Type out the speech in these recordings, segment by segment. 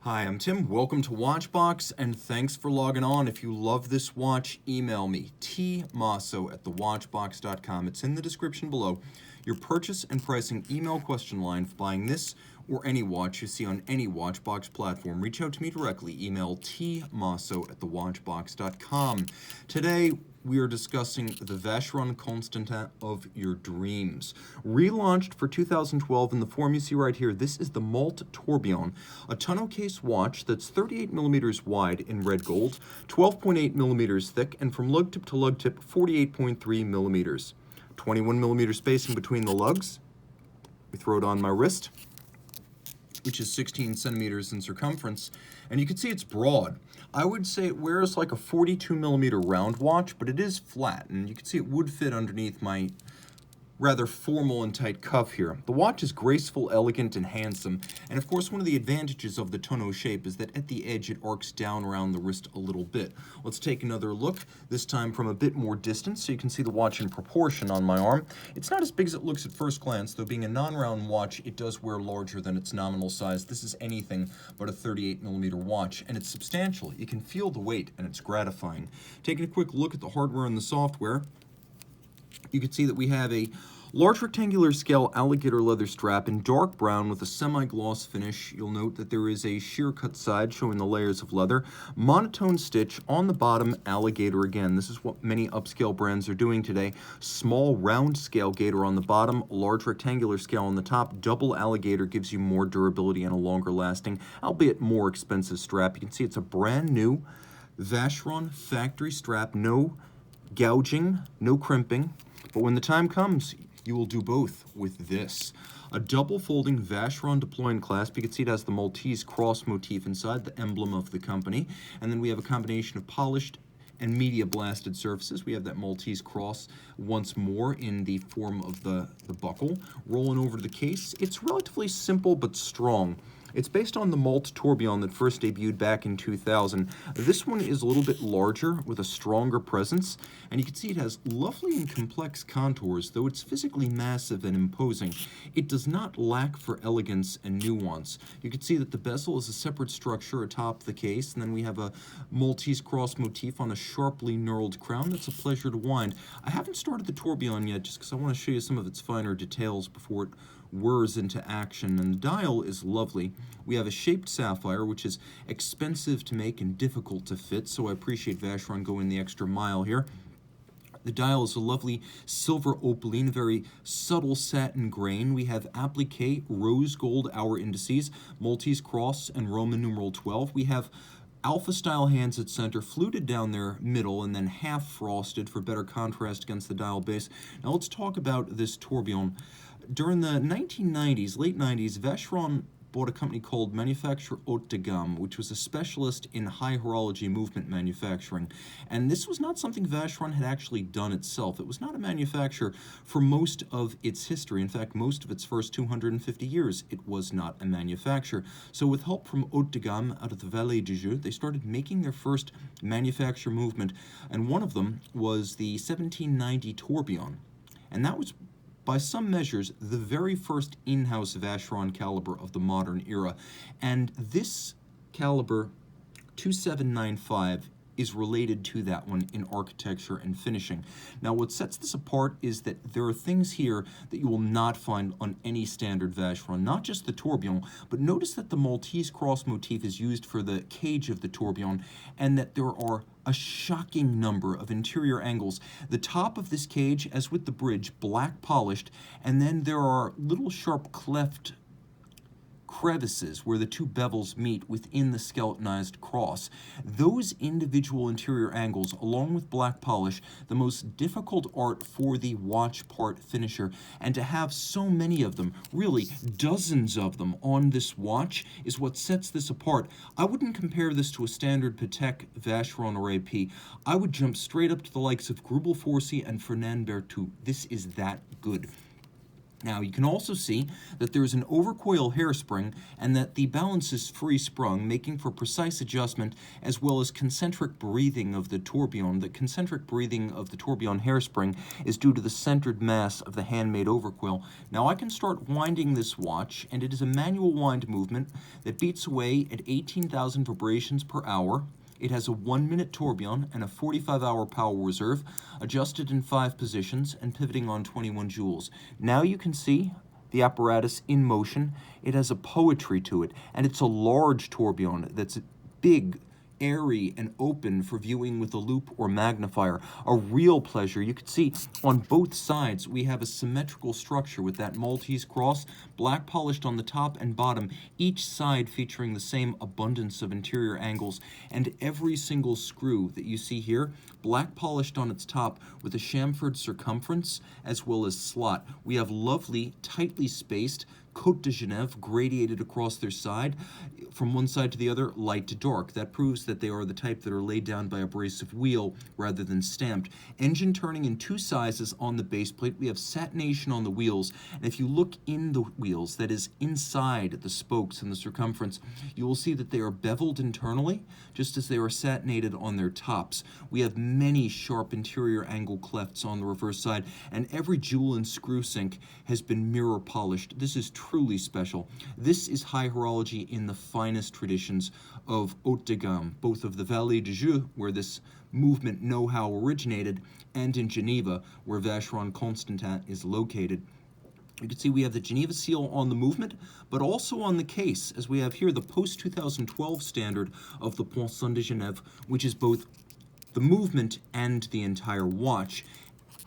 Hi, I'm Tim. Welcome to Watchbox, and thanks for logging on. If you love this watch, email me, tmosso@thewatchbox.com. It's in the description below. Your purchase and pricing email question line for buying this or any watch you see on any Watchbox platform. Reach out to me directly. Email tmosso@thewatchbox.com. Today, we are discussing the Vacheron Constantin of your dreams. Relaunched for 2012 in the form you see right here, this is the Malte Tourbillon, a tonneau case watch that's 38 millimeters wide in red gold, 12.8 millimeters thick, and from lug tip to lug tip, 48.3 millimeters. 21 millimeter spacing between the lugs. We throw it on my wrist, which is 16 centimeters in circumference, and you can see it's broad. I would say it wears like a 42 millimeter round watch, but it is flat, and you can see it would fit underneath my rather formal and tight cuff here. The watch is graceful, elegant, and handsome, and of course one of the advantages of the tonneau shape is that at the edge it arcs down around the wrist a little bit. Let's take another look, this time from a bit more distance, so you can see the watch in proportion on my arm. It's not as big as it looks at first glance, though being a non-round watch, it does wear larger than its nominal size. This is anything but a 38 millimeter watch, and it's substantial. You can feel the weight, and it's gratifying. Taking a quick look at the hardware and the software, you can see that we have a large rectangular scale alligator leather strap in dark brown with a semi-gloss finish. You'll note that there is a sheer cut side showing the layers of leather. Monotone stitch on the bottom, alligator again. This is what many upscale brands are doing today. Small round scale gator on the bottom, large rectangular scale on the top. Double alligator gives you more durability and a longer lasting, albeit more expensive strap. You can see it's a brand new Vacheron factory strap. No gouging, no crimping. But when the time comes, you will do both with this. A double folding Vacheron deploying clasp. You can see it has the Maltese cross motif inside, the emblem of the company. And then we have a combination of polished and media blasted surfaces. We have that Maltese cross once more in the form of the buckle. Rolling over to the case, it's relatively simple but strong. It's based on the Malte Tourbillon that first debuted back in 2000. This one is a little bit larger with a stronger presence, and you can see it has lovely and complex contours, though it's physically massive and imposing. It does not lack for elegance and nuance. You can see that the bezel is a separate structure atop the case, and then we have a Maltese cross motif on a sharply knurled crown that's a pleasure to wind. I haven't started the Tourbillon yet just because I want to show you some of its finer details before it whirs into action, and the dial is lovely. We have a shaped sapphire, which is expensive to make and difficult to fit, so I appreciate Vacheron going the extra mile here. The dial is a lovely silver opaline, very subtle satin grain. We have applique, rose gold hour indices, Maltese cross, and Roman numeral 12. We have alpha style hands at center, fluted down their middle, and then half frosted for better contrast against the dial base. Now let's talk about this tourbillon. During the 1990s, late 90s, Vacheron bought a company called Manufacture Haute de Gamme, which was a specialist in high horology movement manufacturing. And this was not something Vacheron had actually done itself. It was not a manufacturer for most of its history. In fact, most of its first 250 years, it was not a manufacturer. So with help from Haute de Gamme out of the Vallée du Jeu, they started making their first manufacture movement. And one of them was the 1790 Tourbillon. And that was, by some measures, the very first in-house Vacheron caliber of the modern era. And this caliber, 2795, is related to that one in architecture and finishing. Now, what sets this apart is that there are things here that you will not find on any standard Vacheron, not just the tourbillon, but notice that the Maltese cross motif is used for the cage of the tourbillon, and that there are a shocking number of interior angles. The top of this cage, as with the bridge, black polished, and then there are little sharp cleft crevices where the two bevels meet within the skeletonized cross. Those individual interior angles, along with black polish, the most difficult art for the watch part finisher, and to have so many of them, really dozens of them on this watch, is what sets this apart. I wouldn't compare this to a standard Patek, Vacheron, or AP. I would jump straight up to the likes of Grubel Forsey and Fernand Berthoud. This is that good. Now, you can also see that there is an overcoil hairspring and that the balance is free sprung, making for precise adjustment as well as concentric breathing of the tourbillon. The concentric breathing of the tourbillon hairspring is due to the centered mass of the handmade overcoil. Now, I can start winding this watch, and it is a manual wind movement that beats away at 18,000 vibrations per hour. It has a 1-minute tourbillon and a 45-hour power reserve, adjusted in 5 positions and pivoting on 21 joules. Now you can see the apparatus in motion. It has a poetry to it, and it's a large tourbillon that's big, airy, and open for viewing with a loupe or magnifier. A real pleasure. You can see on both sides we have a symmetrical structure with that Maltese cross, black polished on the top and bottom, each side featuring the same abundance of interior angles, and every single screw that you see here, black polished on its top with a chamfered circumference as well as slot. We have lovely, tightly spaced Côte de Genève gradiated across their side, from one side to the other, light to dark. That proves that they are the type that are laid down by abrasive wheel rather than stamped. Engine turning in 2 sizes on the base plate. We have satination on the wheels, and if you look in the wheels, that is inside the spokes and the circumference, you will see that they are beveled internally, just as they are satinated on their tops. We have many sharp interior angle clefts on the reverse side, and every jewel and screw sink has been mirror polished. This is truly special. This is high horology in the finest traditions of haute de gamme, both of the Vallée de Joux, where this movement know-how originated, and in Geneva, where Vacheron Constantin is located. You can see we have the Geneva seal on the movement, but also on the case, as we have here the post-2012 standard of the Poinçon de Genève, which is both the movement and the entire watch.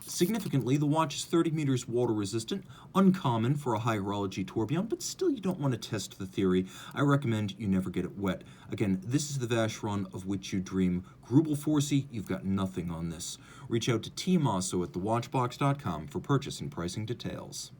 Significantly, the watch is 30 meters water resistant, uncommon for a high horology tourbillon, but still you don't want to test the theory. I recommend you never get it wet. Again, this is the Vacheron of which you dream. Grubel Forsey, you've got nothing on this. Reach out to Team Mosso at thewatchbox.com for purchase and pricing details.